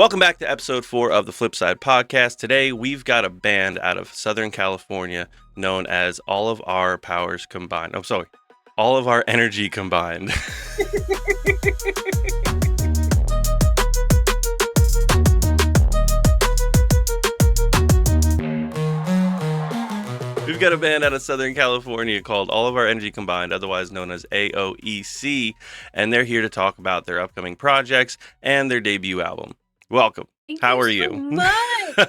Welcome back to episode 4 of the Flipside Podcast. Today, we've got a band out of Southern California known as All of Our Powers Combined. Oh, sorry. All of Our Energy Combined. We've got a band out of Southern California called All of Our Energy Combined, otherwise known as AOEC, and they're here to talk about their upcoming projects and their debut album. Welcome. Thank How you are so you? much,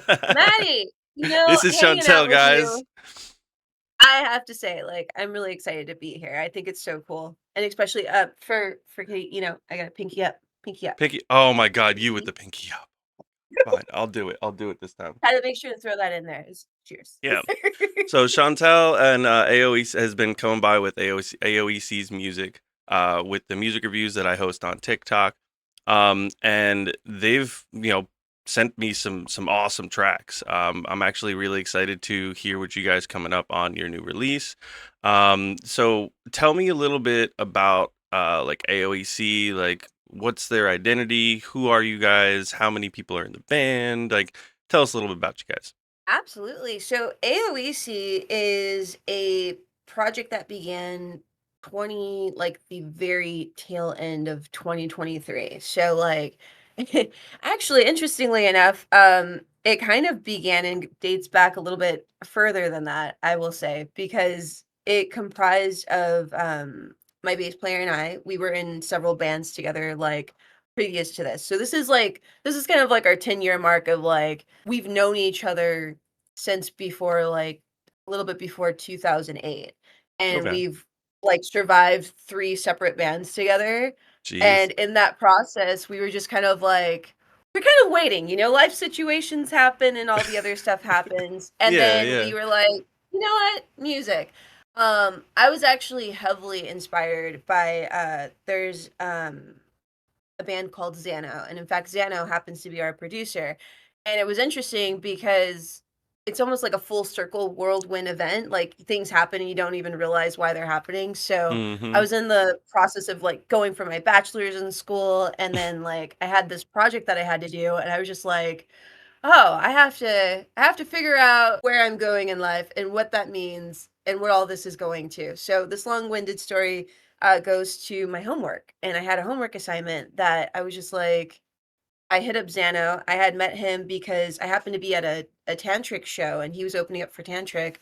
Maddie. This is Hanging Chantelle, out with guys. you, I have to say, I'm really excited to be here. I think it's so cool, and especially for Kate. I got a pinky up. Oh my God, you with the pinky up. Fine, I'll do it this time. Had to make sure to throw that in there. Cheers. Yeah. So Chantelle and AOEC has been coming by with AOEC's music, with the music reviews that I host on TikTok, and they've sent me some awesome tracks. I'm actually really excited to hear what you guys coming up on your new release. So tell me a little bit about like AOEC, like what's their identity? Who are you guys? How many people are in the band? Like, tell us a little bit about you guys. Absolutely. So AOEC is a project that began the very tail end of 2023. So actually, interestingly enough, it kind of began and dates back a little bit further than that, I will say, because it comprised of my bass player and I. We were in several bands together, previous to this. So this is kind of like our 10-year mark of we've known each other since before a little bit before 2008, and Okay. we've survived 3 separate bands together. Jeez. And in that process, we were just kind of we're kind of waiting, life situations happen and all the other stuff happens. And then we were like, you know what? Music. I was actually heavily inspired by there's a band called Zano, and in fact Zano happens to be our producer. And it was interesting because it's almost like a full circle whirlwind event. Like things happen and you don't even realize why they're happening. So I was in the process of going for my bachelor's in school, and then I had this project that I had to do, and I was just like, oh, I have to figure out where I'm going in life and what that means and what all this is going to. So this long-winded story goes to my homework, and I had a homework assignment that I was just I hit up Zano. I had met him because I happened to be at a Tantric show, and he was opening up for Tantric,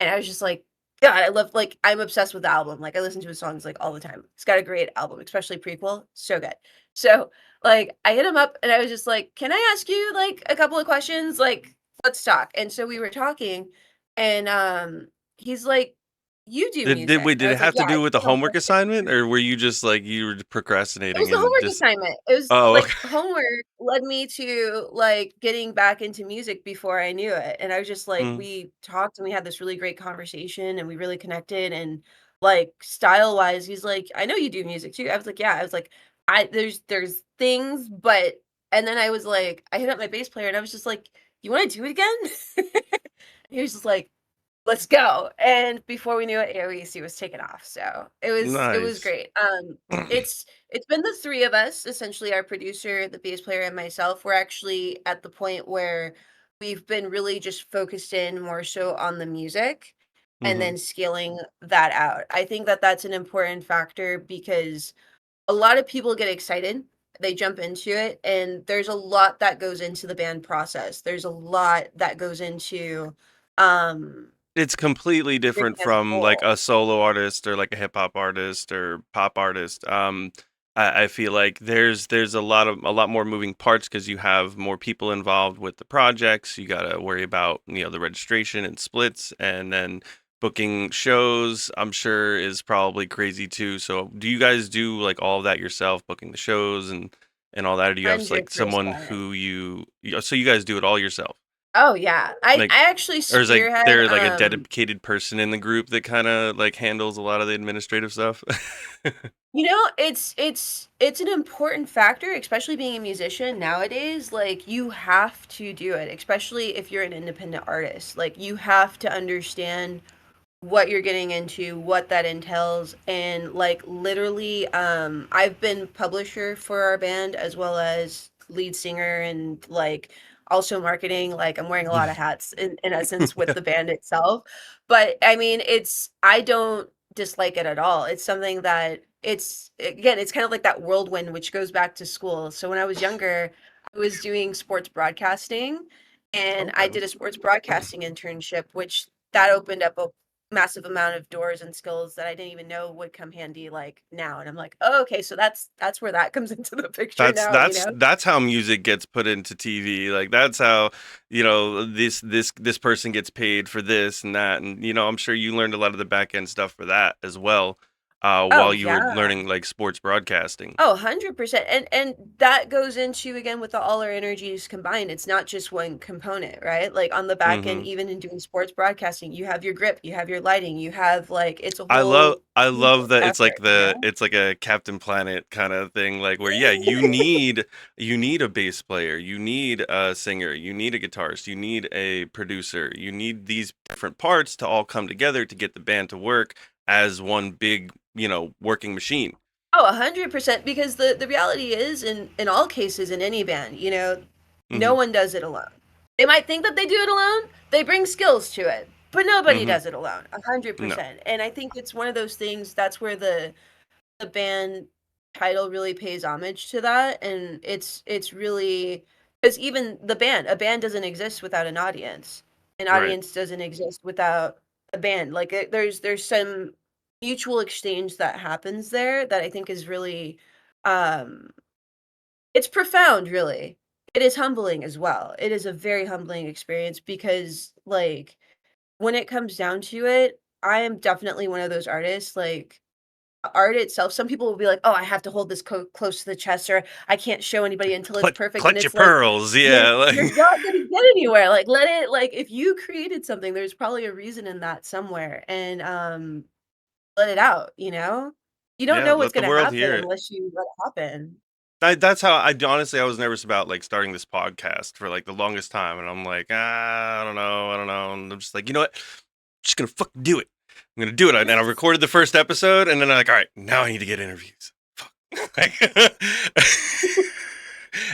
and I was just like, God, I love, I'm obsessed with the album. I listen to his songs all the time. It's got a great album, especially Prequel, so good. So I hit him up, and I was just like, can I ask you a couple of questions? Let's talk. And so we were talking, and he's like, you do music. Did it have to do with the homework music. assignment, or were you just you were It procrastinating was the and homework just? assignment. It was Oh, okay. homework led me to getting back into music before I knew it. And I was just we talked and we had this really great conversation and we really connected. And style wise, he's like, I know you do music too. I was like, yeah. I was like, there's things, but and then I was like, I hit up my bass player and I was just like, you want to do it again? He was just like, let's go. And before we knew it, AOEC was taken off. So it was Nice. great. It's been the 3 of us, essentially our producer, the bass player, and myself. We're actually at the point where we've been really just focused in more so on the music and then scaling that out. I think that that's an important factor because a lot of people get excited. They jump into it, and there's a lot that goes into the band process. There's a lot that goes into It's completely different reaching as a from goal. a solo artist or a hip hop artist or pop artist. I feel like there's a lot more moving parts because you have more people involved with the projects. You gotta worry about the registration and splits, and then booking shows. I'm sure is probably crazy too. So do you guys do all of that yourself, booking the shows and all that, or do you have someone 100%. who so you guys do it all yourself? Oh, yeah. I Like, I actually or is spearhead, there a dedicated person in the group that kind of handles a lot of the administrative stuff? it's an important factor, especially being a musician nowadays. You have to do it, especially if you're an independent artist. You have to understand what you're getting into, what that entails, and literally, I've been publisher for our band as well as lead singer and like also marketing. Like I'm wearing a lot of hats in essence with the band itself. But I mean, I don't dislike it at all. It's something that it's kind of like that whirlwind, which goes back to school. So when I was younger, I was doing sports broadcasting, and I did a sports broadcasting internship, which that opened up a massive amount of doors and skills that I didn't even know would come handy like now. And I'm like, oh, okay, so that's where that comes into the picture That's now, you that's know? that's how music gets put into TV. Like that's how, this person gets paid for this and that. And I'm sure you learned a lot of the back end stuff for that as well, Oh while you were yeah. learning like sports broadcasting. Oh, 100%. And that goes into again with all our energies combined. It's not just one component, right? Like on the back end, Hmm. even in doing sports broadcasting, you have your grip, you have your lighting, you have like it's a I love whole I team love that it's like effort, you know? it's like a Captain Planet kind of thing, like where yeah, you need a bass player, you need a singer, you need a guitarist, you need a producer, you need these different parts to all come together to get the band to work as one big, working machine. Oh, 100%, because the reality is in all cases in any band, you know, no Hmm. one does it alone. They might think that they do it alone, they bring skills to it, but nobody Hmm. does it alone, No. 100%. And I think it's one of those things that's where the band title really pays homage to that, and it's really because even a band doesn't exist without an Right. audience doesn't exist without a band. Like there's some mutual exchange that happens there that I think is really um it's profound, really. It is humbling as well. It is a very humbling experience because like when it comes down to it, I am definitely one of those artists like art itself, some people will be like, "Oh, I have to hold this close to the chest, or I can't show anybody until it's perfect," and Clutch your it's like, pearls, yeah. you're not gonna get anywhere, like, let it like, if you created something, there's probably a reason in that somewhere, and, let it out, you know? You don't Yeah, know what's let the gonna world happen hear it. unless you let it happen. That's how I honestly I was nervous about like starting this podcast for like the longest time, and I'm like, I don't know, and I'm just like, you know what, I'm just gonna fucking do it. I'm gonna do it, and I recorded the first episode, and then I'm like, all right, now I need to get interviews. Fuck.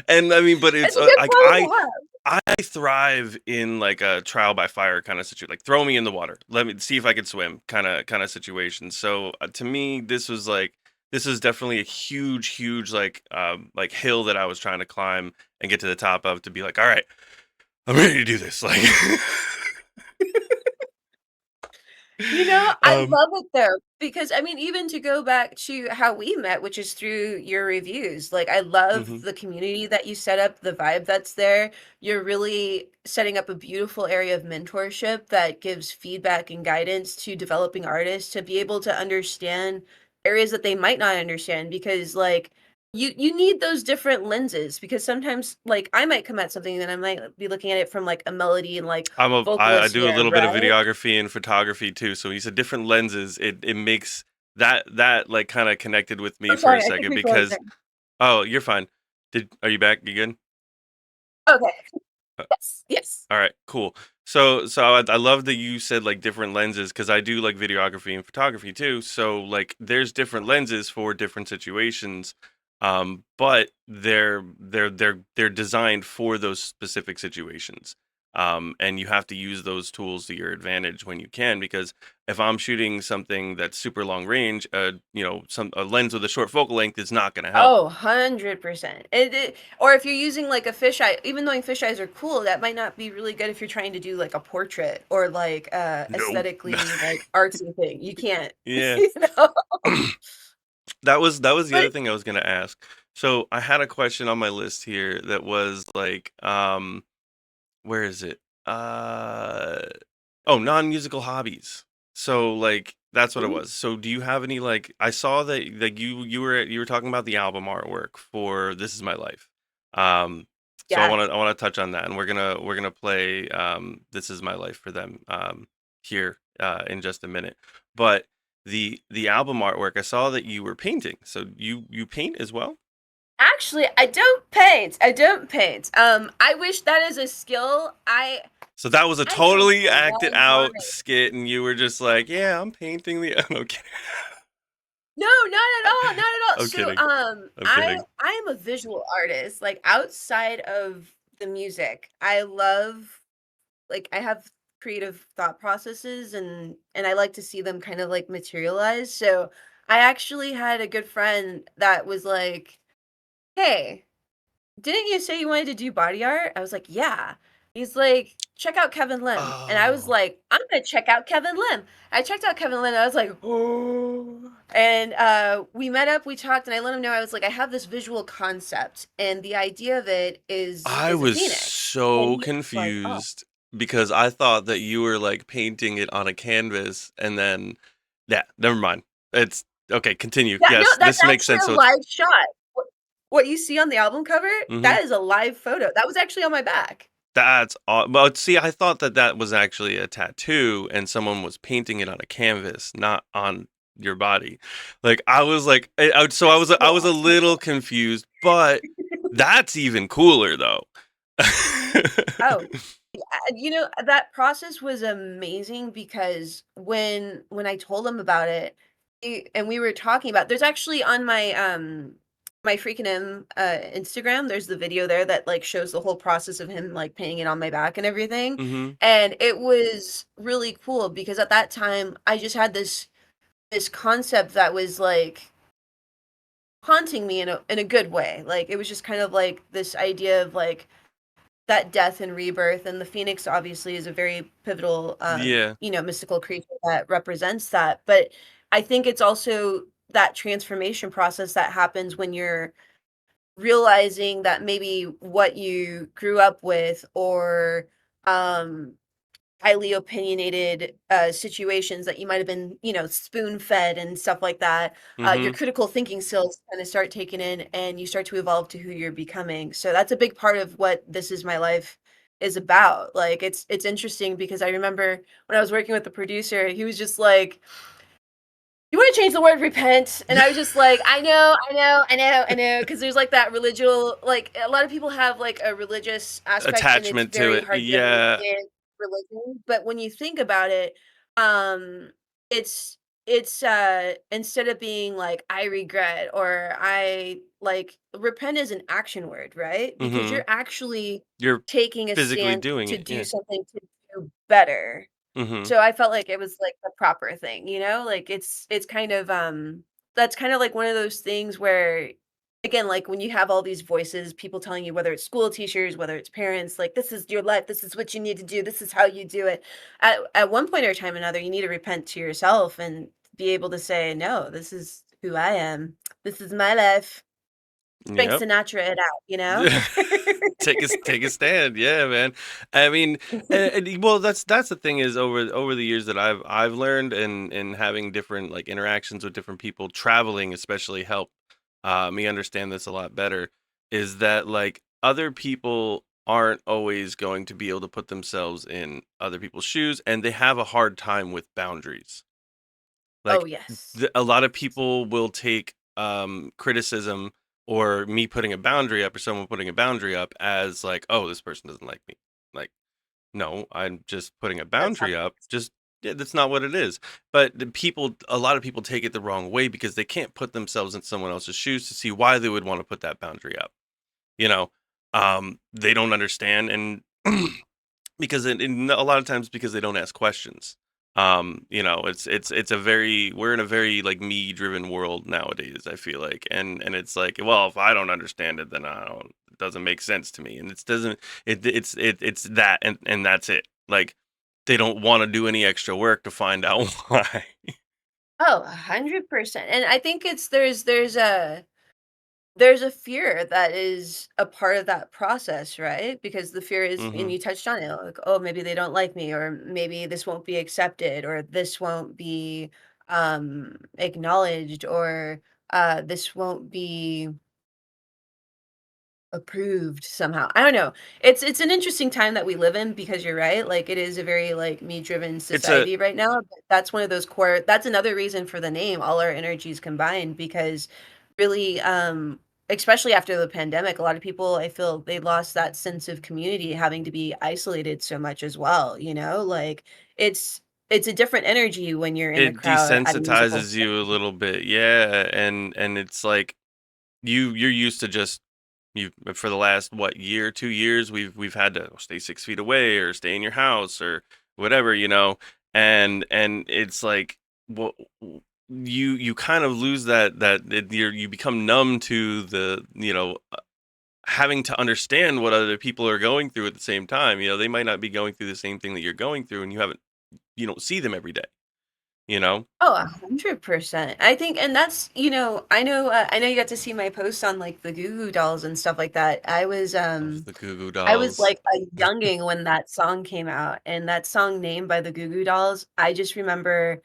And I mean, but it's It's a good like problem I to have. I thrive in like a trial by fire kind of situation, like throw me in the water, let me see if I could swim, kind of situation. So to me, this is definitely a huge like hill that I was trying to climb and get to the top of to be like, all right, I'm ready to do this. Like, You know, I um, love it though, because I mean, even to go back to how we met, which is through your reviews, like I love mhm. the community that you set up, the vibe that's there. You're really setting up a beautiful area of mentorship that gives feedback and guidance to developing artists to be able to understand areas that they might not understand because like you need those different lenses because sometimes like I might come at something and I might be looking at it from like a melody and like I vocalist do a here, little bit of right? videography and photography too. So he said different lenses. It makes that like kind of connected with me I'm for a sorry, I think second we froze there. because oh, you're fine. Are you back? You good? Okay. Uh, Yes, yes. All right, cool. So I love that you said like different lenses because I do like videography and photography too. So like there's different lenses for different situations, but they're designed for those specific situations. And you have to use those tools to your advantage when you can because if I'm shooting something that's super long range, some a lens with a short focal length is not going to help. Oh, 100%. Or if you're using like a fisheye, even though fisheyes are cool, that might not be really good if you're trying to do like a portrait or like No. aesthetically like artsy thing. You can't, Yeah. you know? That was the But other thing I was gonna ask. So I had a question on my list here that was like, where is it? Uh, oh, non-musical hobbies. So like that's what it ooh, was. So do you have any like I saw that like you were talking about the album artwork for This Is My Life. Um, so yeah. I wanna touch on that and we're gonna play This Is My Life for them here in just a minute. But the album artwork, I saw that you were painting. So you paint as well? Actually, I don't paint. I don't paint. I wish that is a skill. So that was a I don't totally acted doggone out it. skit, and you were just like, "Yeah, I'm painting the." Okay. No, not at all, not at all. I'm So, kidding. I'm I kidding. I am a visual artist. Like outside of the music, I love like I have creative thought processes and I like to see them kind of like materialize. So, I actually had a good friend that was like, "Hey, didn't you say you wanted to do body art?" I was like, "Yeah." He's like, "Check out Kevin Lim." And I was Oh, like, "I'm gonna check out Kevin Lim." I checked out Kevin Lim and I was like, "Oh." And we met up, we talked, and I let him know I was like, I have this visual concept, and the idea of it I is a was phoenix. And so he was like, "Oh, confused because I thought that you were like painting it on a canvas and then yeah, never mind. It's okay, continue. yeah, no, Yes, that's this makes actually sense. a So it's live shot." What you see on the album cover, mhm. that is a live photo. That was actually on my back. That's aw well, see, I thought that that was actually a tattoo and someone was painting it on a canvas, not on your body. Like, I was like so That's I cool. was a little confused, but that's even cooler though. Oh, that process was amazing because when I told him about it, and we were talking about there's actually on my freaking him Instagram, there's the video there that like shows the whole process of him like painting it on my back and everything. Mhm. And it was really cool because at that time I just had this concept that was like haunting me in a good way. Like it was just kind of like this idea of like that death and rebirth, and the phoenix obviously is a very pivotal Yeah. mystical creature that represents that, but I think it's also that transformation process that happens when you're realizing that maybe what you grew up with or um highly opinionated situations that you might have been, spoon fed and stuff like that. Your Mhm. critical thinking skills kind of start taking in and you start to evolve to who you're becoming. So that's a big part of what This Is My Life is about. Like it's interesting because I remember when I was working with the producer, he was just like, "You want to change the word repent?" And I was just like, "I know, I know, I know, I know," because there's like that religious, like a lot of people have like a religious aspect, and it's Attachment to very it. hard to get away Yeah. with religion. But when you think about it, um, it's instead of being like I regret or I like repent is an action word, right? Because Mhm. you're actually You're taking a physically stance doing to it. do Yeah. something to do better. Mhm. So I felt like it was, like, the proper thing, Like, it's kind of, that's kind of like one of those things where, again, like, when you have all these voices, people telling you whether it's school teachers, whether it's parents, like, "This is your life, this is what you need to do, this is how you do it." At one point or time or another, you need to repent to yourself and be able to say, "No, this is who I am. This is my life." Frank Yep. Sinatra it out, you know? Take a stand, yeah, man. I mean, well, that's the thing is over the years that I've learned and having different like interactions with different people, traveling especially help me understand this a lot better. Is that like other people aren't always going to be able to put themselves in other people's shoes, and they have a hard time with boundaries. Oh, Like, yes. a lot of people will take, criticism or me putting a boundary up or someone putting a boundary up as like, "Oh, this person doesn't like me." Like, no, I'm just putting a That's not boundary up. Just yeah, that's not what it is. But a lot of people take it the wrong way because they can't put themselves in someone else's shoes to see why they would want to put that boundary up. You know, they don't understand, and because a lot of times because they don't ask questions. It's a very we're in a very like me driven world nowadays. I feel like, and it's like, well, if I don't understand it, then I don't. It doesn't make sense to me, and it doesn't. It's that, and that's it. Like they don't want to do any extra work to find out why. Oh, 100%, and I think it's there's a fear that is a part of that process, right? Because the fear is, and Hmm. you touched on it, like, oh, maybe they don't like me, or maybe this won't be accepted, or this won't be acknowledged, or this won't be approved somehow. I don't know. It's an interesting time that we live in because you're right. Like it is a very like me driven It's a society right now. But that's one of those core that's another reason for the name, all our energies combined, because really especially after the pandemic, a lot of people I feel they lost that sense of community having to be isolated so much as well, Like it's it's a different energy when you're in the It crowd at a musical desensitizes you a setting. little bit, yeah, and it's like you're used to just you for the last what year, 2 years, we've had to stay 6 feet away or stay in your house or whatever, and it's like well, you kind of lose you become numb to the having to understand what other people are going through at the same time. They might not be going through the same thing that you're going through, and you don't see them every day. You know, Oh, 100%. I think, and that's, I know you got to see my post on like the Goo Goo Dolls and stuff like that. of the Goo Goo I was Dolls. like a younging when that song came out, and that song named by the Goo Goo Dolls. I just remember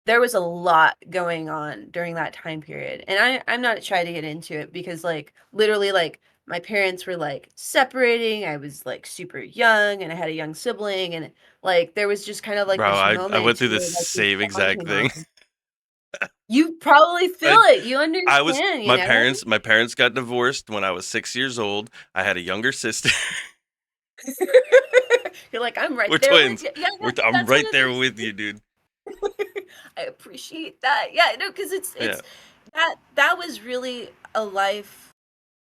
there was a lot going on during that time period. And I'm not shy to get into it because like literally like my parents were like separating. I was like super young and I had a young sibling and like there was just kind of like Bro, this I went moment through the where like this same song exact came thing. on. You probably feel I it. You I was understand, you my know? parents got divorced when I was 6 years old. I had a younger sister. You're like, I'm right We're there with twins. you. Yeah, I'm that's what right it there is. with you, dude. I appreciate that. Yeah, no, because Yeah. it's that was really a life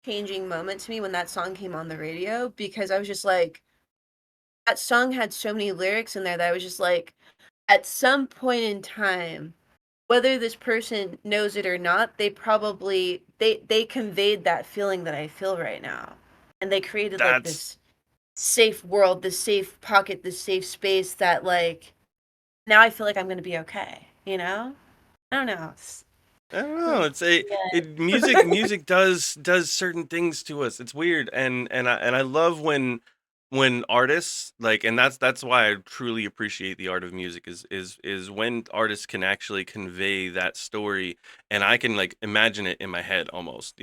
changing moment to me when that song came on the radio because I was just like, that song had so many lyrics in there that I was just like, at some point in time, whether this person knows it or not, they probably they conveyed that feeling that I feel right now. And they created like That's this safe world, this safe pocket, this safe space that like now I feel like I'm gonna be okay, you know? I don't know. I don't know. It's a it Yeah. music does certain things to us. It's weird, and I love when artists like, and that's why I truly appreciate the art of music is when artists can actually convey that story, and I can like imagine it in my head almost.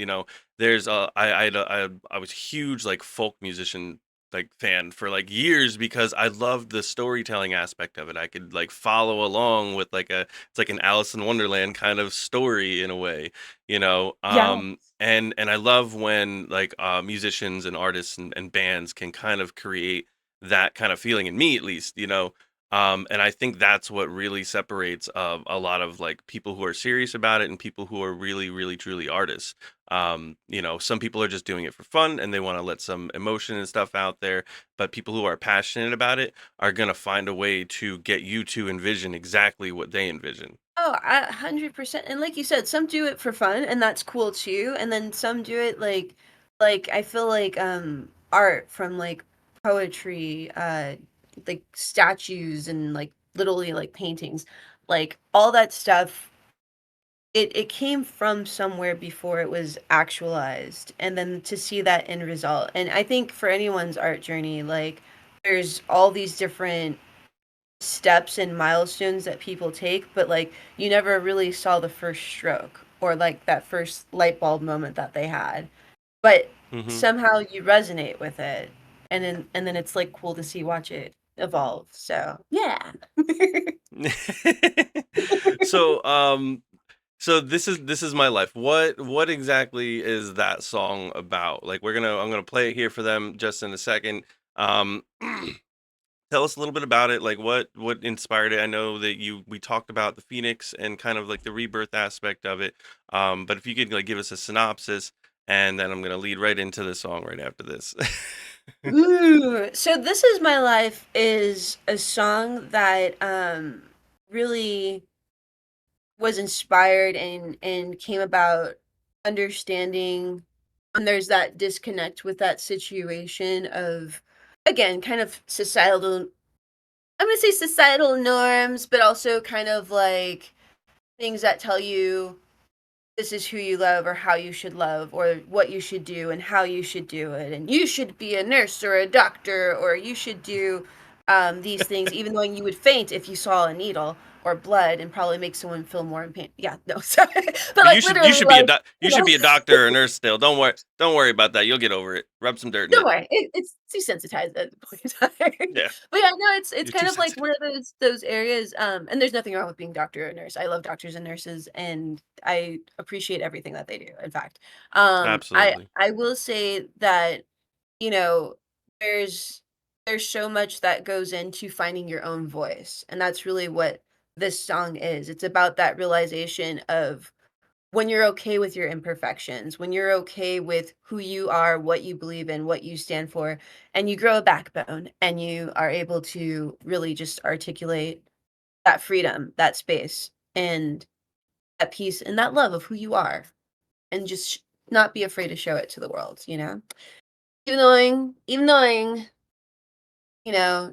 There's I was huge like folk musician like fan for like years because I loved the storytelling aspect of it. I could like follow along with like it's like an Alice in Wonderland kind of story in a way, you know. Yeah. And I love when like musicians and artists and bands can kind of create that kind of feeling in me at least, and I think that's what really separates a lot of like people who are serious about it and people who are really, really, truly artists. Some people are just doing it for fun and they want to let some emotion and stuff out there, but people who are passionate about it are going to find a way to get you to envision exactly what they envision. Oh, 100%. And like you said, some do it for fun and that's cool too. And then some do it like I feel like art from like poetry, like statues and like literally like paintings. Like all that stuff it came from somewhere before it was actualized and then to see that end result. And I think for anyone's art journey, like there's all these different steps and milestones that people take, but like you never really saw the first stroke or like that first light bulb moment that they had. But Hmm. somehow you resonate with it. And then it's like cool to see watch it evolve. So yeah. so um so this is my life. What exactly is that song about? Like I'm gonna play it here for them just in a second. Um Tell us a little bit about it. Like what inspired it. I know that we talked about the Phoenix and kind of like the rebirth aspect of it. But if you could like give us a synopsis, and then I'm gonna lead right into the song right after this. Ooh, so This Is My Life is a song that really was inspired and came about understanding when there's that disconnect with that situation of again kind of societal, I'm going to say societal norms, but also kind of like things that tell you this is who you love or how you should love or what you should do and how you should do it, and you should be a nurse or a doctor or you should do these things even though you would faint if you saw a needle or blood and probably make someone feel more in pain. Yeah, no, sorry. But But you like should you literally should be a like, you you should know, be a doctor or a nurse still. Don't worry about that. You'll get over it. Rub some dirt in don't it. worry, it's desensitized at the point in time. Yeah, But yeah, no, it's you're too kind of like sensitive. one of those areas. And there's nothing wrong with being doctor or nurse. I love doctors and nurses, and I appreciate everything that they do. In fact, I Absolutely. I will say that you know there's there's so much that goes into finding your own voice, and that's really what this song is. It's about that realization of when you're okay with your imperfections, when you're okay with who you are, what you believe in, what you stand for, and you grow a backbone and you are able to really just articulate that freedom, that space, and that peace and that love of who you are, and just not be afraid to show it to the world, you know? Even knowing, you know,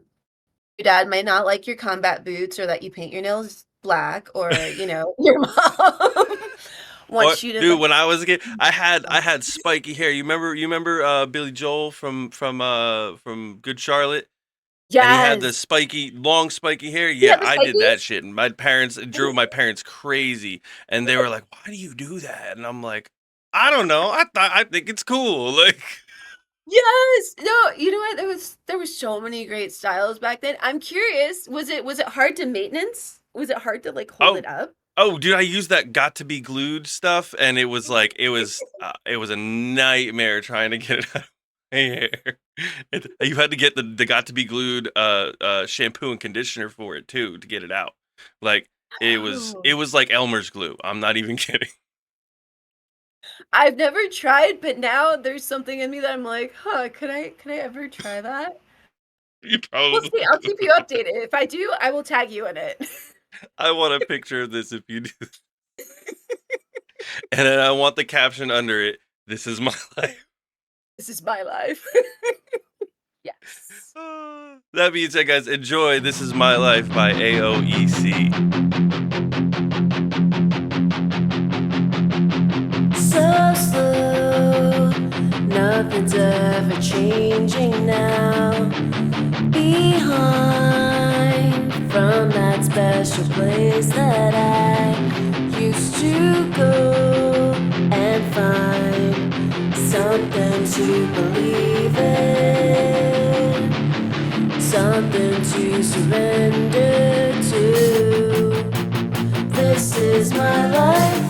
your dad might not like your combat boots or that you paint your nails black or, you know, your mom wants you to dude, when I was a kid, I had spiky hair. You remember Billy Joel from Good Charlotte? Yes. And he had the long spiky hair. Yeah, I did that shit. And my parents drove my parents crazy. And they were like, "Why do you do that?" And I'm like, "I don't know. I think it's cool." Like, yes. No, you know what? There was so many great styles back then. I'm curious, was it hard to maintenance? Was it hard to like hold it up? Oh, dude, I used that got to be glued stuff, and it was like it was a nightmare trying to get it out of my hair. You had to get the got to be glued shampoo and conditioner for it too to get it out. Like it was like Elmer's glue. I'm not even kidding. I've never tried, but now there's something in me that I'm like, huh, could I ever try that? You probably We'll see. I'll keep you updated. If I do, I will tag you in it. I want a picture of this if you do. And then I want the caption under it, "This is my life." This is my life. Yes. That being said, guys, enjoy "This Is My Life" by AOEC. So slow, nothing's ever changing now. Behind from that special place that I used to go and find something to believe in, something to surrender to. This is my life,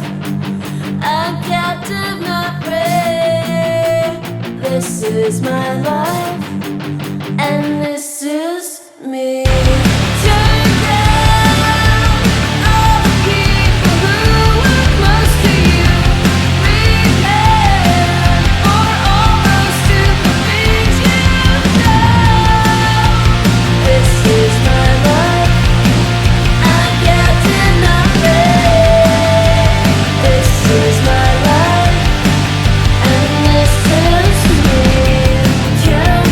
I'm captive, not prey. This is my life, and this is me. Turn down all the people who were close to you. Repent for all those stupid things you've done. This is my life, I'm captive, not prey. This is my life, and this is me. Count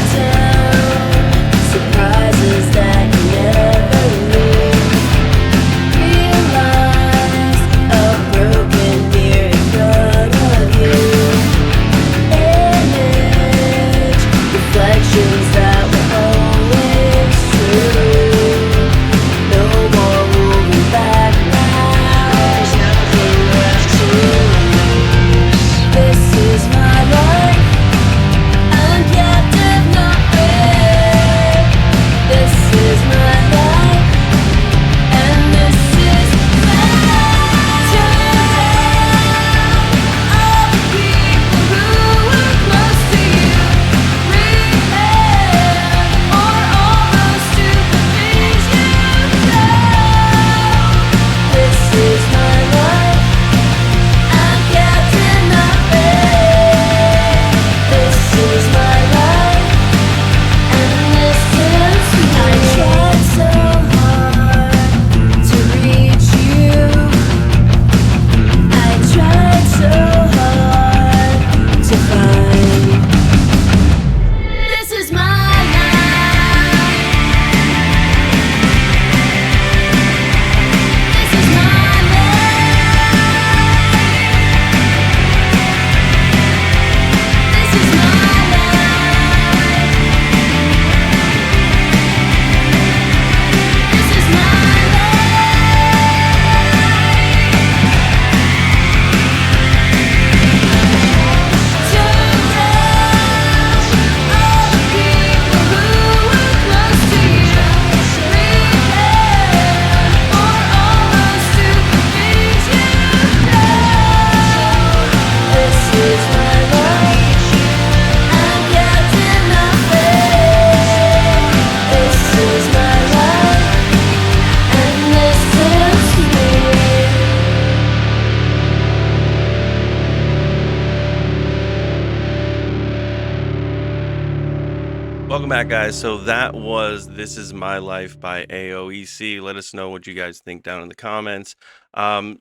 back, guys. So that was This Is My Life by AOEC. Let us know what you guys think down in the comments.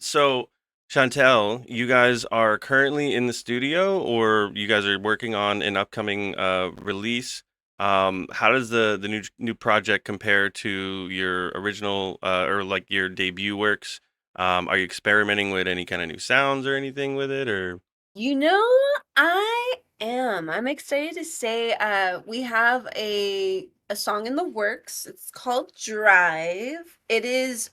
So, Chantelle, you guys are currently in the studio, or you guys are working on an upcoming release. How does the new project compare to your original or like your debut works? Are you experimenting with any kind of new sounds or anything with it, or? You know, I am. I'm excited to say we have a song in the works. It's called Drive. It is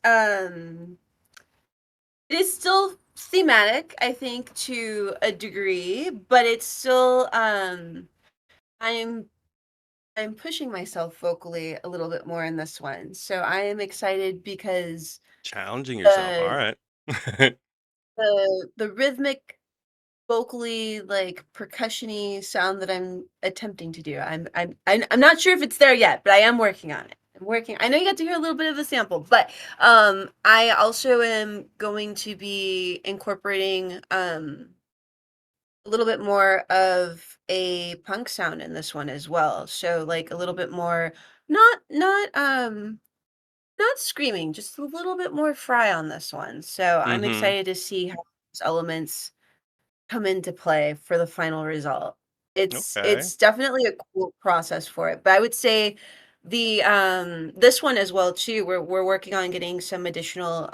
still thematic, I think, to a degree, but it's still I'm I'm pushing myself vocally a little bit more in this one. So I am excited because Challenging yourself. All the right. the rhythmic vocally like percussion-y sound that I'm attempting to do. I'm not sure if it's there yet, but I am working on it. I'm working. I know you got to hear a little bit of a sample, but I also am going to be incorporating a little bit more of a punk sound in this one as well. So like a little bit more not screaming, just a little bit more fry on this one. So I'm Mm-hmm. excited to see how those elements come into play for the final result. Okay. It's definitely a cool process for it, but I would say the this one as well too. We're working on getting some additional.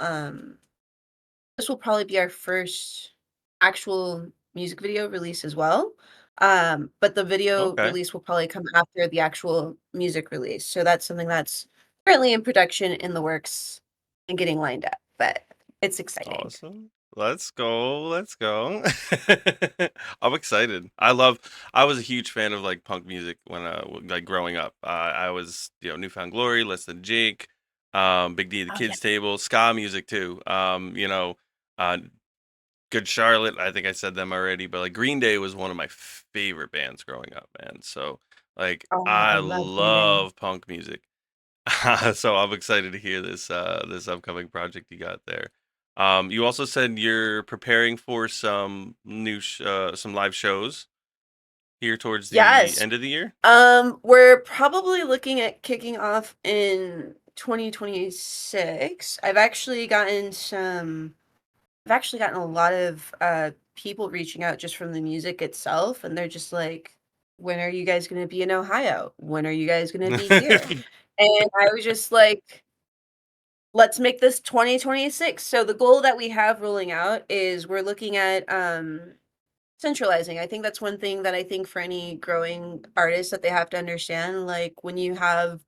This will probably be our first actual music video release as well. But the video Okay. release will probably come after the actual music release. So that's something that's currently in production, in the works, and getting lined up. But it's exciting. Awesome. Let's go. Let's go. I'm excited. I was a huge fan of like punk music when like growing up. I was, Newfound Glory, Less Than Jake, Big D at the Oh yeah. Kids Table, ska music too. Uh Good Charlotte, I think I said them already, but like Green Day was one of my favorite bands growing up, man. So like Oh, I I love Green Day. love punk music. So I'm excited to hear this upcoming project you got there. You also said you're preparing for some live shows here towards the Yes. end of the year. We're probably looking at kicking off in 2026. I've actually gotten a lot of people reaching out just from the music itself, and they're just like, when are you guys going to be in Ohio? When are you guys going to be here? And I was just like, let's make this 2026. So the goal that we have rolling out is we're looking at centralizing. I think that's one thing that I think for any growing artist that they have to understand, like when you have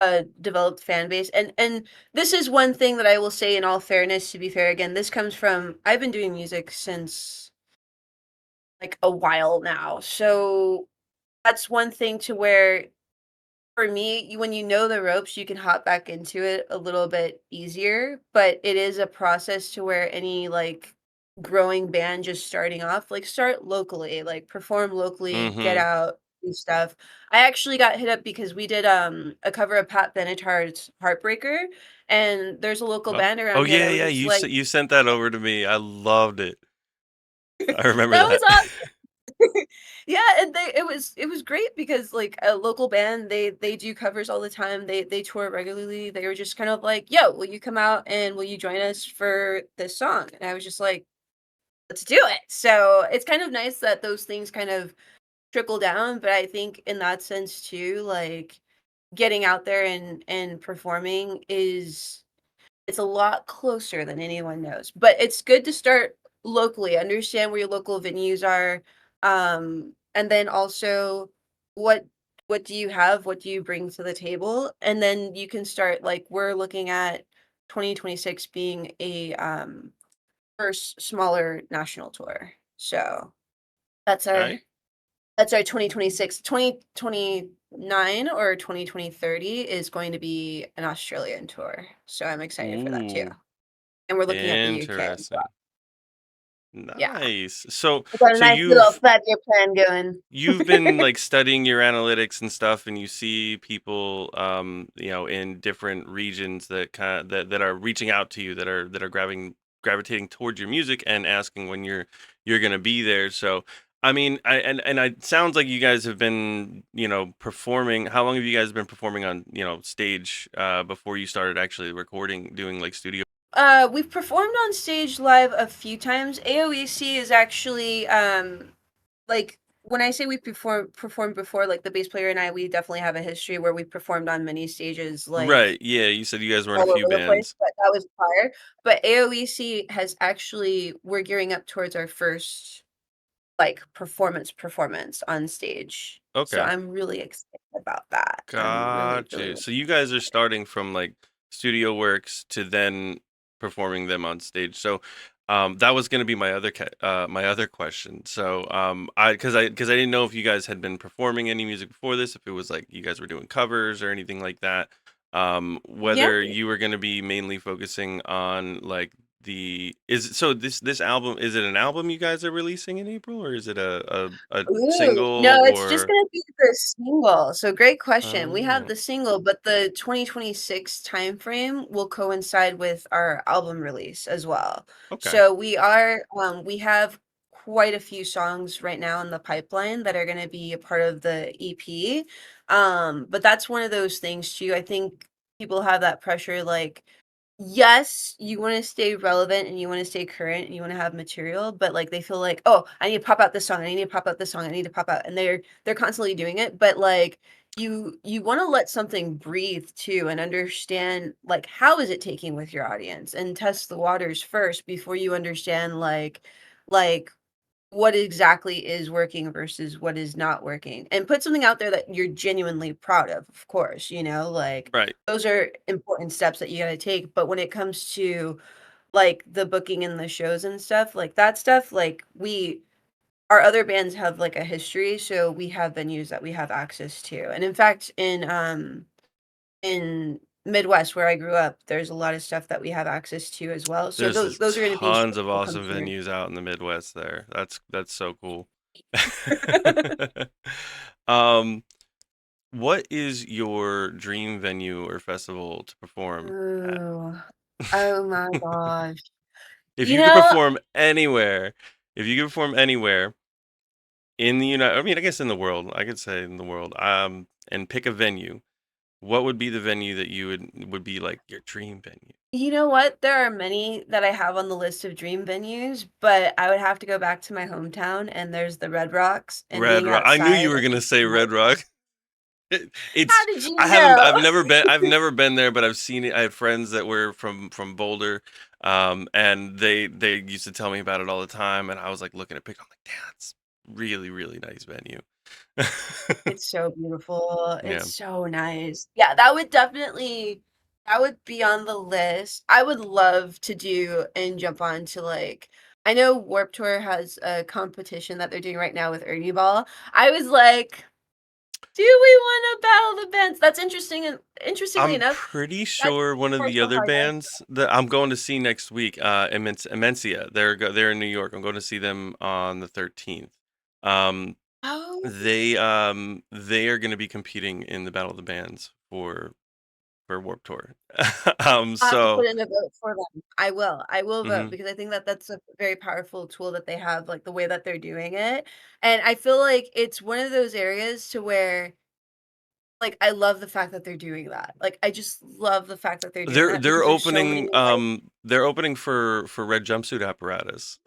a developed fan base, and this is one thing that I will say in all fairness, to be fair, again, this comes from, I've been doing music since like a while now. So that's one thing to where for me, when you know the ropes, you can hop back into it a little bit easier, but it is a process to where any like growing band just starting off, like start locally, like perform locally, get Mm-hmm. out, do stuff. I actually got hit up because we did a cover of Pat Benatar's Heartbreaker, and there's a local Oh, band oh around here yeah, that was yeah. just like, You sent that over to me. I loved it. I remember that was that. awesome. Yeah, and it was great because like a local band, they do covers all the time. They tour regularly. They were just kind of like, "Yo, will you come out and will you join us for this song?" And I was just like, "Let's do it." So, it's kind of nice that those things kind of trickle down, but I think in that sense too, like getting out there and performing is, it's a lot closer than anyone knows, but it's good to start locally, understand where your local venues are, and then also what what do you have, what do you bring to the table, and then you can start, like, we're looking at 2026 being a, first smaller national tour. So, that's our Okay. that's our 2026. 2029 or 2030 is going to be an Australian tour, so I'm excited for that too. Ooh, And we're looking at the UK as well. interesting. Yeah. Nice. So, We got a so nice little you've 5-year plan going. you've been like studying your analytics and stuff, and you see people, in different regions that that are reaching out to you, that are gravitating towards your music and asking when you're gonna be there. So, I mean, it sounds like you guys have been, performing. How long have you guys been performing on, stage before you started actually recording, doing like studio? We've performed on stage live a few times. AOEC is actually like when I say we performed before, like the bass player and I, we definitely have a history where we performed on many stages, like Right. Yeah, you said you guys were in a all over few the place, bands. but that was prior. But AOEC has actually, we're gearing up towards our first like performance on stage. So Okay. I'm really excited about that. I'm really, Got really you. So you guys are starting from like studio works to then performing them on stage. So that was going to be my other question. So I didn't know if you guys had been performing any music before this, if it was like you guys were doing covers or anything like that. yeah. Whether you were going to be mainly focusing on like this album, is it an album you guys are releasing in April, or is it a Ooh, single no, it's just or gonna be the single. So great question. We have oh, the single, but the 2026 timeframe will coincide with our album release as well. okay. So we have quite a few songs right now in the pipeline that are gonna be a part of the EP. But that's one of those things too. I think people have that pressure, like, yes, you wanna stay relevant and you wanna stay current and you wanna have material, but, like, they feel like, "Oh, I need to pop out this song, I need to pop out this song, I need to pop out," and they're constantly doing it, but, like, you wanna let something breathe too and understand, like, how is it taking with your audience, and test the waters first before you understand, like, what exactly is working versus what is not working, and put something out there that you're genuinely proud of course, like, Right. those are important steps that you gotta take, but when it comes to, like, the booking and the shows and stuff, like, that stuff, like, our other bands have, like, a history, so we have venues that we have access to, and in fact, in Midwest where I grew up, there's a lot of stuff that we have access to as well, so There's those are gonna be shows tons of that will come awesome through. venues out in the Midwest there. That's so cool. Um, what is your dream venue or festival to perform at? Ooh. Oh my gosh. If You you could know, perform anywhere, if you could perform anywhere in the United, I mean, I guess in the world, I could say in the world, and pick a venue, what would be the venue that you would be like your dream venue? you know what? There are many that I have on the list of dream venues, but I would have to go back to my hometown, and there's the Red Rocks and Red being Rock. I knew you outside were and gonna say Red Rock. how It's did you I haven't know? I've never been there, but I've seen it. I had friends that were from Boulder, and they used to tell me about it all the time, and I was like looking at pictures. I'm like, damn, that's really really nice venue. It's so beautiful. It's Yeah, so nice. Yeah, that would be on the list. I would love to do and jump on to, like, I know Warp Tour has a competition that they're doing right now with Ernie Ball. I was like, "Do we wanna battle the bands?" That's interesting, and interestingly I'm enough, pretty that's sure one of close the to other how I am. bands that I'm going to see next week, Immensia. They're in New York. I'm going to see them on the 13th. Um, Oh, they are going to be competing in the Battle of the Bands for Warp Tour. I'll have to So put in a vote for them. I will vote mhm. because I think that that's a very powerful tool that they have, like, the way that they're doing it, and I feel like it's one of those areas to where, like, I love the fact that they're doing that. Like, I just love the fact that they're doing that because there's so many, like, They're opening for Red Jumpsuit Apparatus.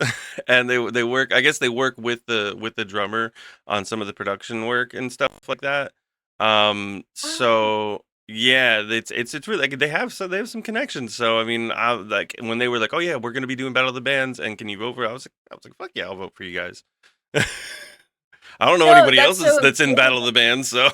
And they work, I guess they work with the drummer on some of the production work and stuff like that. oh, So yeah, it's really like they have some connections. So I mean, I like when they were like, "Oh yeah, we're gonna be doing Battle of the Bands, and can you vote for?" I was like, "Fuck yeah, I'll vote for you guys." I don't know no, anybody that's else so that's in Battle important. of the Bands, so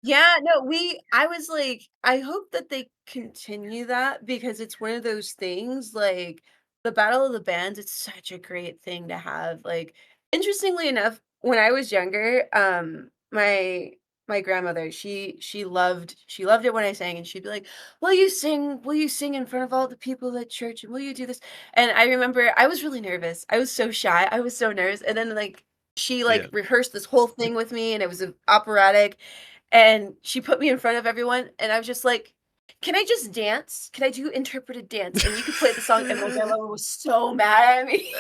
Yeah, no, I was like, I hope that they continue that because it's one of those things, like, the Battle of the Bands, it's such a great thing to have, like, interestingly enough, when I was younger, my grandmother, she loved it when I sang, and she'd be like, Will you sing in front of all the people at church, and will you do this?" And I remember I was really nervous, I was so shy, I was so nervous, and then, like, she, yeah. like, rehearsed this whole thing with me, and it was, operatic, and she put me in front of everyone, and I was just like, can I just dance? Can I do interpreted dance? And you could play the song, and my grandmother was so mad at me.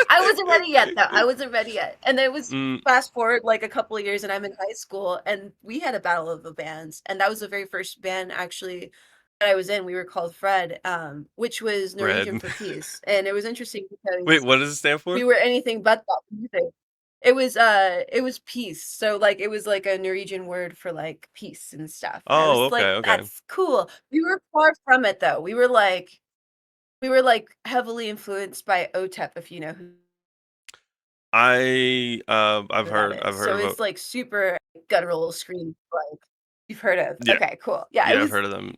I wasn't ready yet, though. I wasn't ready yet. And then it was fast forward like a couple of years, and I'm in high school, and we had a battle of the bands, and that was the very first band actually that I was in. We were called Fred, which was Norwegian Red. for peace, and it was interesting Wait, because what does it stand for? we were anything but that music. It was peace. So like it was like a Norwegian word for like peace and stuff. And I Oh, was okay, like, okay. that's cool. We were far from it though. We were like heavily influenced by OTEP, if you know who I've that heard is. So of it's like super guttural scream like you've heard of. yeah. Okay, cool. Yeah, Yeah, I've heard of them.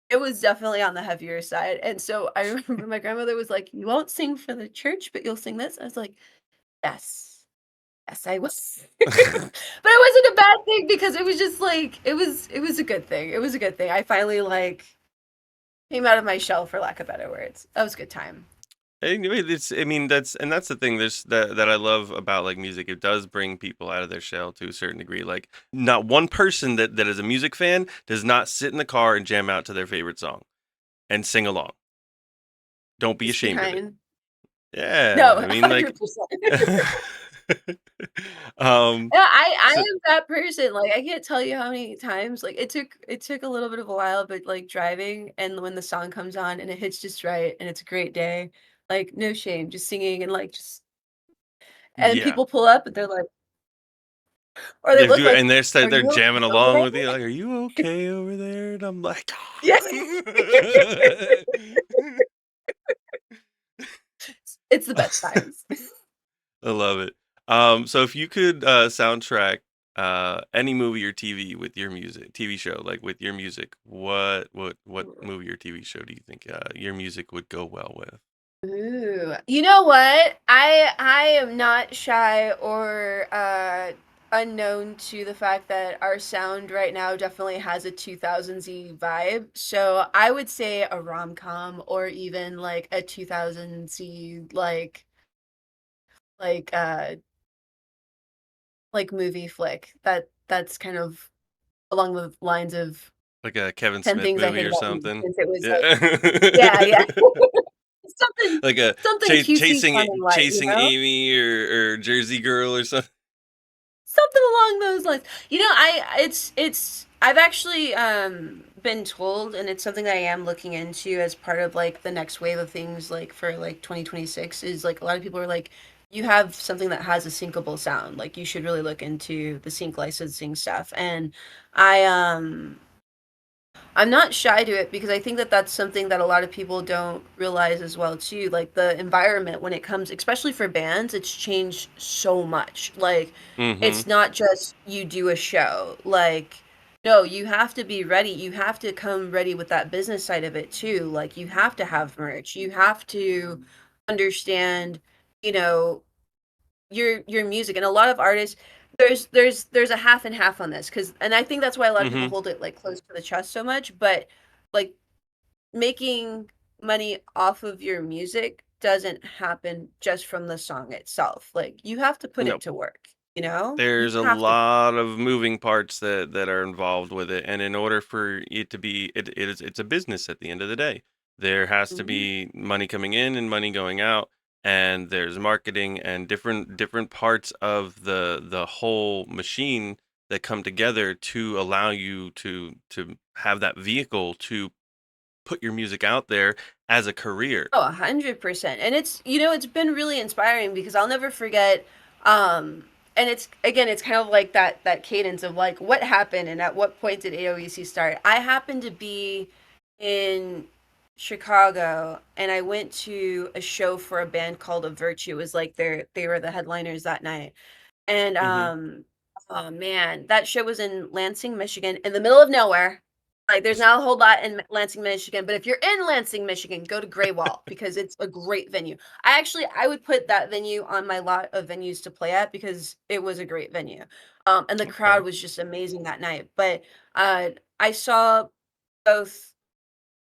it was definitely on the heavier side. And so I remember my grandmother was like, "You won't sing for the church, but you'll sing this." I was like, "Yes. Yes, I was." But it wasn't a bad thing because it was just like it was a good thing. It was a good thing. I finally like came out of my shell for lack of better words. That was a good time. Anyway, that's the thing. That I love about like music. It does bring people out of their shell to a certain degree. Like not one person that is a music fan does not sit in the car and jam out to their favorite song and sing along. Don't be Just ashamed of it. behind. Yeah, No, I mean like 100%. um Yeah, I so am that person. Like I can't tell you how many times like it took a little bit of a while, but like driving and when the song comes on and it hits just right and it's a great day, like no shame, just singing and like just and yeah. people pull up and they're like or they They look do, like, and "Are they're you jamming okay over along with there?" you. Like, are you okay over there? And I'm like, Yeah. It's the best times. I love it. So if you could soundtrack any movie or TV with your music, TV show, like with your music, what movie or TV show do you think your music would go well with? Ooh, you know what? I am not shy or unknown to the fact that our sound right now definitely has a 2000s vibe. So I would say a rom-com or even like a 2000s like uh like movie flick. That's kind of along the lines of Like a Kevin 10 Smith things I movie hate or about you something? since it was like yeah, yeah. Yeah. Something Like a something cutesy fun and light, you chasing know? Amy or Jersey Girl or something. Something along those lines. You know, it's I've actually been told and it's something that I am looking into as part of like the next wave of things like for like 2026 is like a lot of people are like you have something that has a syncable sound. Like you should really look into the sync licensing stuff. And I I'm not shy to it because I think that that's something that a lot of people don't realize as well too. Like the environment when it comes, especially for bands, it's changed so much. Like Mm-hmm. it's not just you do a show. Like no, you have to be ready. You have to come ready with that business side of it too. Like you have to have merch. You have to understand, you know, your music and a lot of artists there's a half and half on this because and I think that's why a lot of people Mm-hmm. hold it like close to the chest so much but like making money off of your music doesn't happen just from the song itself like you have to put No. it to work you There's a have to lot of moving parts that are involved with it, and in order for it to be, it's a business at the end of the day. There has to Mhm. be money coming in and money going out, and there's marketing and different parts of the whole machine that come together to allow you to have that vehicle to put your music out there as a career. Oh, 100%. And it's, it's been really inspiring because I'll never forget, and it's again, it's kind of like that cadence of like what happened and at what point did AOEC start. I happened to be in Chicago and I went to a show for a band called A Virtue. It was like they were the headliners that night. And Hmm. oh man, that show was in Lansing, Michigan, in the middle of nowhere. Like there's not a whole lot in Lansing, Michigan, but if you're in Lansing, Michigan, go to Gray Wall because it's a great venue. I would put that venue on my lot of venues to play at because it was a great venue. And the Okay. crowd was just amazing that night. But I saw both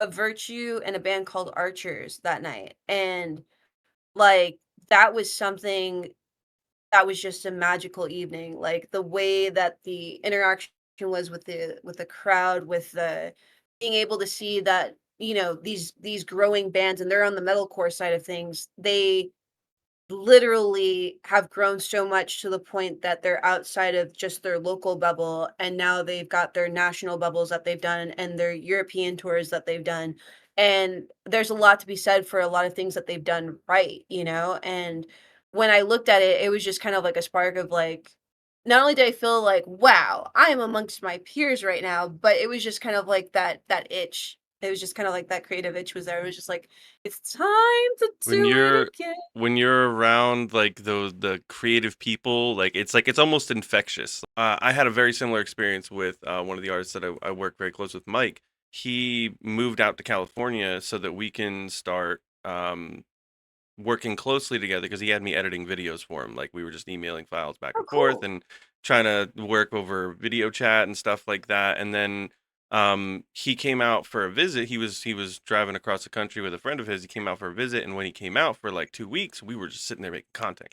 a Virtue and a band called Archers that night. And like that was something that was just a magical evening, like, the way that the interaction was with the crowd, with the being able to see that, these growing bands, and they're on the metalcore side of things. They literally have grown so much to the point that they're outside of just their local bubble, and now they've got their national bubbles that they've done and their European tours that they've done. And there's a lot to be said for a lot of things that they've done right, and when I looked at it, it was just kind of like a spark of like, not only did I feel like, wow, I am amongst my peers right now, but it was just kind of like that itch. It was just kind of like that creative itch was there. It was just like, it's time to when do it you're again. when you're around like the creative people, like it's almost infectious. I had a very similar experience with one of the artists that I work very close with, Mike. He moved out to California so that we can start working closely together, because he had me editing videos for him. Like, we were just emailing files back Oh, and forth cool. and trying to work over video chat and stuff like that. And then he came out for a visit. He was driving across the country with a friend of his. He came out for a visit, and when he came out for like 2 weeks, we were just sitting there making content.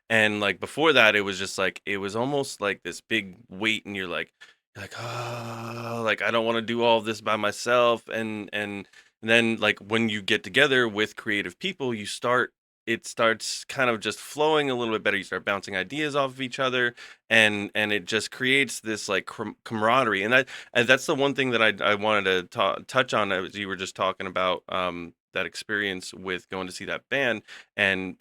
And like before that, it was just like, it was almost like this big weight, and you're like, oh, like I don't want to do all of this by myself. And then, like, when you get together with creative people, it starts kind of just flowing a little bit better. You start bouncing ideas off of each other, and it just creates this like camaraderie. And that's the one thing that I wanted to touch on, as you were just talking about that experience with going to see that band, and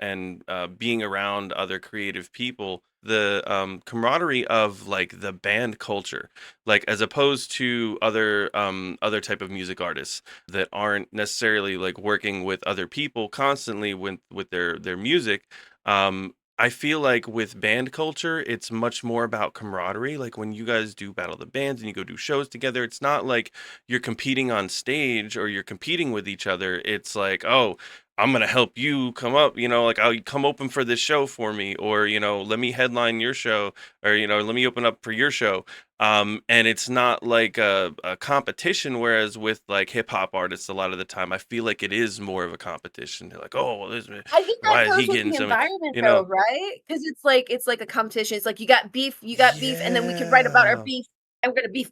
being around other creative people. The camaraderie of like the band culture, like as opposed to other type of music artists that aren't necessarily like working with other people constantly with their music. I feel like with band culture, it's much more about camaraderie. Like when you guys do Battle of the Bands and you go do shows together, it's not like you're competing on stage or you're competing with each other. It's like, oh, I'm gonna help you come up, like, I'll come open for this show for me, or let me headline your show, or let me open up for your show. And it's not like a competition, whereas with like hip hop artists, a lot of the time, I feel like it is more of a competition. They're like, oh, well, I think that why is he goes with getting the some, environment you though, know? right? Because it's like a competition. It's like you got beef, and then we can write about our Yeah. beef, and we're gonna beef.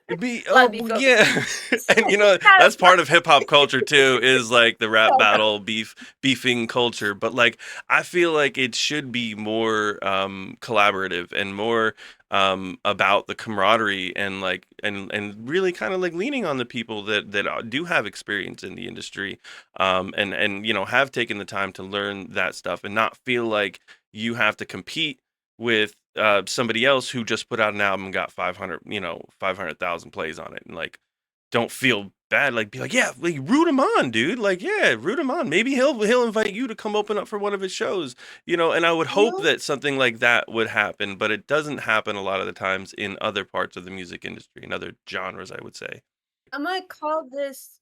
It'd be, A lot of oh beef well, going. yeah. And that's part of hip hop culture too, is like the rap battle beefing culture. But like, I feel like it should be more collaborative and more about the camaraderie, and like and really kind of like leaning on the people that do have experience in the industry, and have taken the time to learn that stuff, and not feel like you have to compete with somebody else who just put out an album and got 500,000 plays on it, and like, don't feel bad. Like, be like, yeah, like, root him on, dude. Like, yeah, root him on. Maybe he'll invite you to come open up for one of his shows. And I would You hope know, that something like that would happen, but it doesn't happen a lot of the times in other parts of the music industry, in other genres, I would say. I'm gonna call this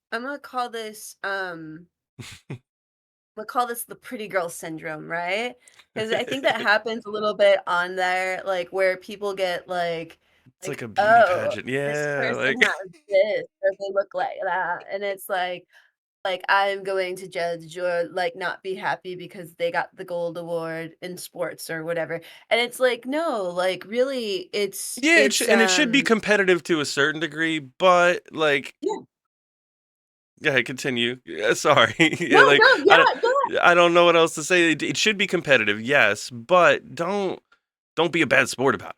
we'll call this the pretty girl syndrome, right? Because I think that happens a little bit on there, like where people get It's like a beauty oh, pageant. this Yeah, person like, has this, or they look like that, and it's like I'm going to judge or like not be happy because they got the gold award in sports or whatever, and it's like no, like really, yeah, and it should be competitive to a certain degree, but like, yeah, yeah, continue. Yeah, sorry. no, Yeah, like, no, I don't, yeah, I don't know what else to say. It should be competitive, yes, but don't be a bad sport about it.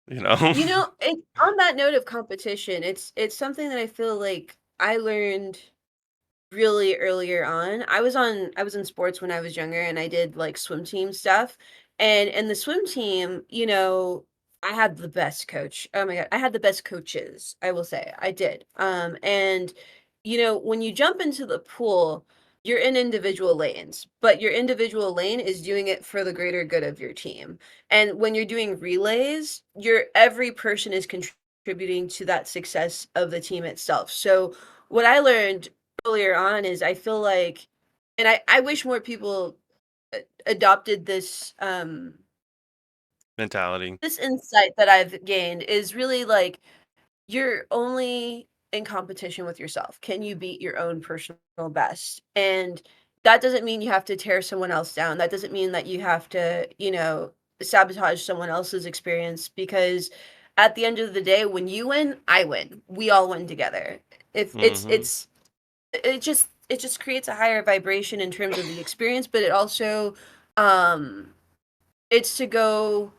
It's on that note of competition, it's something that I feel like I learned really earlier on. I was in sports when I was younger, and I did like swim team stuff. And in the swim team, I had the best coach. Oh my god, I had the best coaches, I will say. I did. And when you jump into the pool, you're in individual lanes, but your individual lane is doing it for the greater good of your team. And when you're doing relays, every person is contributing to that success of the team itself. So what I learned earlier on is I feel like, and I wish more people adopted Mentality. this insight that I've gained is really like you're only in competition with yourself. Can you beat your own personal best? And that doesn't mean you have to tear someone else down. That doesn't mean that you have to, sabotage someone else's experience, because at the end of the day, when you win, I win. We all win together. If it just creates a higher vibration in terms of the experience, but it also um it's to go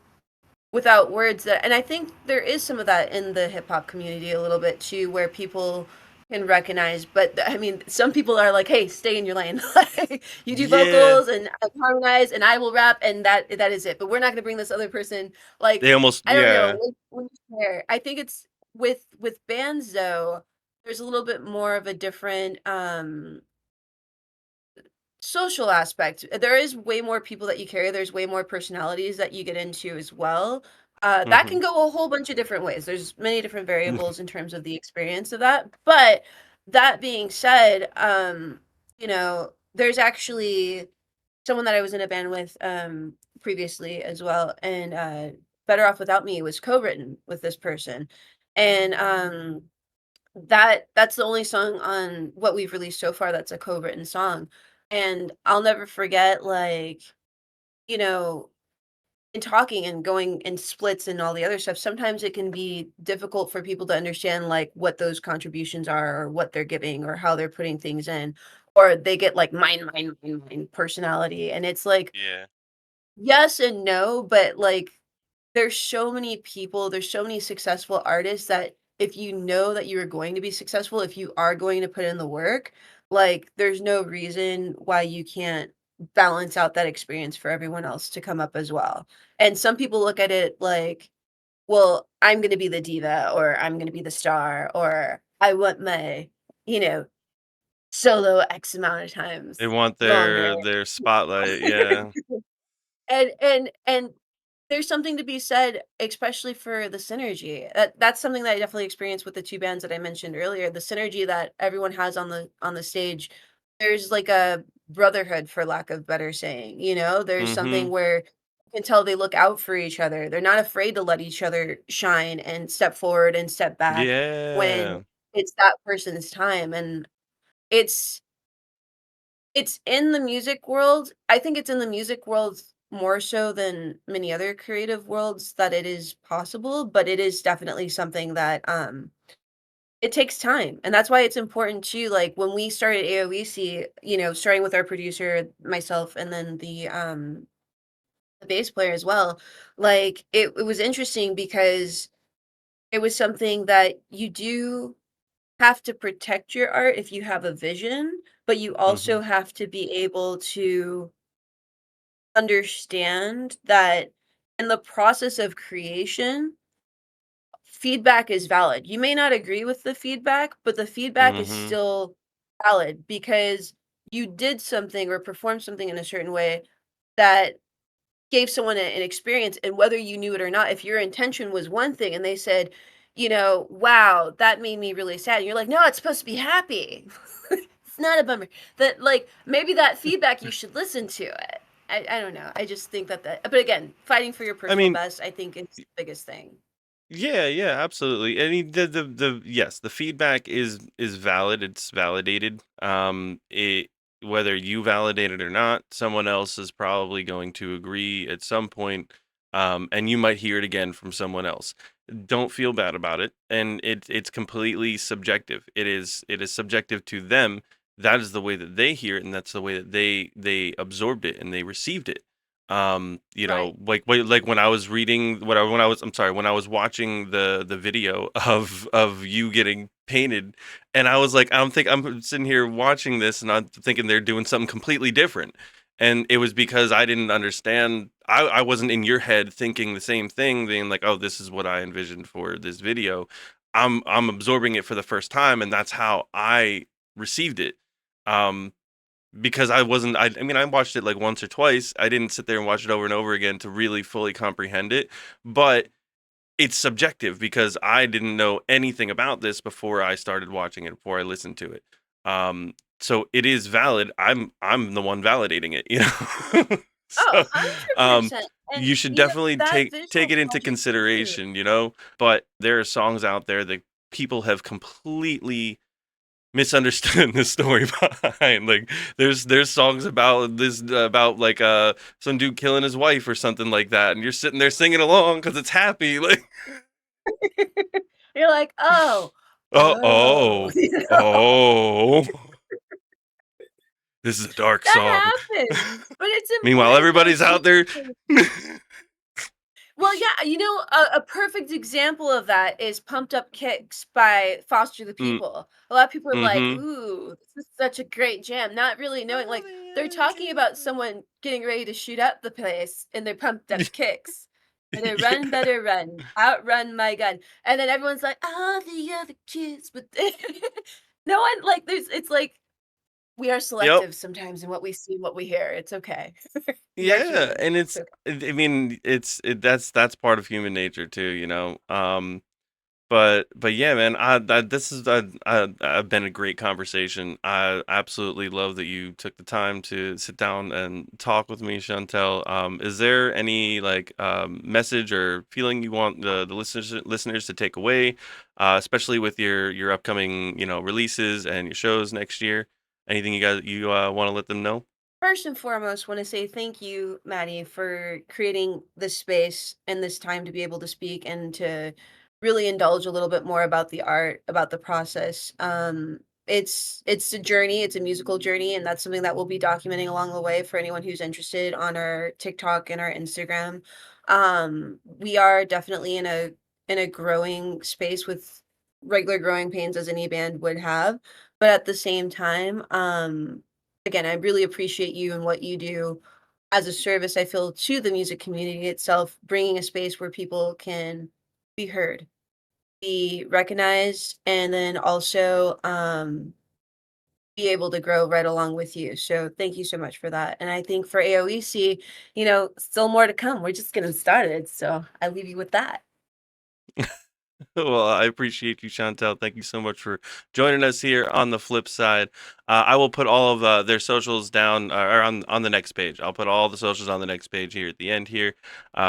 without words that, and I think there is some of that in the hip hop community a little bit too, where people can recognize, but I mean, some people are like, hey, stay in your lane. Like, you do Yeah. vocals and I harmonize and I will rap, and that is it. But we're not gonna bring this other person, like, They almost, I don't know, yeah. when you share. I think it's with bands though, there's a little bit more of a different social aspect. There is way more people that you carry, there's way more personalities that you get into as well. That Hmm. can go a whole bunch of different ways. There's many different variables in terms of the experience of that. But that being said, there's actually someone that I was in a band with previously as well, and Better Off Without Me was co-written with this person. And that's the only song on what we've released so far that's a co-written song. And I'll never forget, like, you know, in talking and going in splits and all the other stuff, sometimes it can be difficult for people to understand, like, what those contributions are or what they're giving or how they're putting things in. Or they get like mine personality. And it's like, Yeah. yes and no, but like there's so many people, there's so many successful artists that if you know that you are going to be successful, if you are going to put in the work, like there's no reason why you can't balance out that experience for everyone else to come up as well. And some people look at it like, well, I'm going to be the diva, or I'm going to be the star, or I want my, you know, solo X amount of They times want longer. their spotlight. Yeah. And there's something to be said, especially for the synergy. That's something that I definitely experienced with the 2 bands that I mentioned earlier, the synergy that everyone has on the stage. There's like a brotherhood, for lack of better saying, you know? There's Hmm. something where you can tell they look out for each other. They're not afraid to let each other shine and step forward and step back when Yeah. it's that person's time, and it's it's in the music world. I think it's in the music world more so than many other creative worlds that it is possible, but it is definitely something that it takes time. And that's why it's important too. Like when we started AOEC, starting with our producer, myself, and then the bass player as well, like it was interesting because it was something that you do have to protect your art if you have a vision, but you Hmm. also have to be able to understand that in the process of creation, feedback is valid. You may not agree with the feedback, but the feedback is Hmm. still valid because you did something or performed something in a certain way that gave someone an experience. And whether you knew it or not, if your intention was one thing and they said, wow, that made me really sad. And you're like, no, it's supposed to be happy. It's not a bummer. That, like, maybe that feedback, you should listen to it. I don't know. I just think but again, fighting for your I personal mean, best, I think is the biggest thing. yeah, yeah, absolutely. I mean, the yes, the feedback is valid. It's validated. Whether you validate it or not, someone else is probably going to agree at some point, and you might hear it again from someone else. Don't feel bad about it, and it's completely subjective. It is subjective to them. That is the way that they hear it, and that's the way that they absorbed it and they received it. Right. Like when I was reading when I was I'm sorry, when I was watching the video of you getting painted, and I was like, I'm sitting here watching this and I'm thinking they're doing something completely different. And it was because I didn't understand. I wasn't in your head thinking the same thing, being like, oh, this is what I envisioned for this video. I'm absorbing it for the first time, and that's how I received it. Um, because I wasn't I mean, I watched it like once or twice. I didn't sit there and watch it over and over again to really fully comprehend it, but it's subjective because I didn't know anything about this before I started watching it, before I listened to it. So it is valid. I'm the one validating it, you know? Oh, So, um, 100%. And you should definitely that take visual it into project too. consideration, you know? But there are songs out there that people have completely misunderstood the story behind. Like there's songs about this about like some dude killing his wife or something like that, and you're sitting there singing along because it's happy. Like you're like, oh, oh. This is a dark that song. happens, but it's Meanwhile, everybody's out there. Well, yeah, you know, a perfect example of that is Pumped Up Kicks by Foster the People. A lot of people are like, ooh, this is such a great jam, not really knowing, like, they're talking about someone getting ready to shoot up the place in their Pumped Up Kicks. Better run, better run, outrun my gun. And then everyone's like, oh, the other kids, but no one, like, it's like, we are selective sometimes in what we see, what we hear. It's okay. Yeah, and it's okay. I mean, that's part of human nature too, you know. But yeah, man, this is I've been a great conversation. I absolutely love that you took the time to sit down and talk with me, Chantelle. Is there any like message or feeling you want the listeners to take away, especially with your upcoming releases and your shows next year? Anything you want to let them know? First and foremost, want to say thank you, Matty, for creating this space and this time to be able to speak and to really indulge a little bit more about the art, about the process. It's a journey, it's a musical journey, and that's something that we'll be documenting along the way for anyone who's interested on our TikTok and our Instagram. We are definitely in a growing space with regular growing pains as any band would have, but at the same time, again, I really appreciate you and what you do as a service, I feel, to the music community itself, bringing a space where people can be heard, be recognized, and then also be able to grow right along with you. So thank you so much for that. And I think for AOEC, still more to come. We're just getting started. So I leave you with that. Well, I appreciate you, Chantelle. Thank you so much for joining us here on the flip side. I will put all of their socials down or on the next page. I'll put all the socials on the next page here at the end here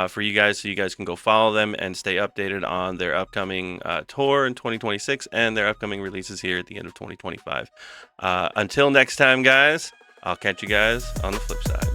for you guys, so you guys can go follow them and stay updated on their upcoming tour in 2026 and their upcoming releases here at the end of 2025. Until next time, guys, I'll catch you guys on the flip side.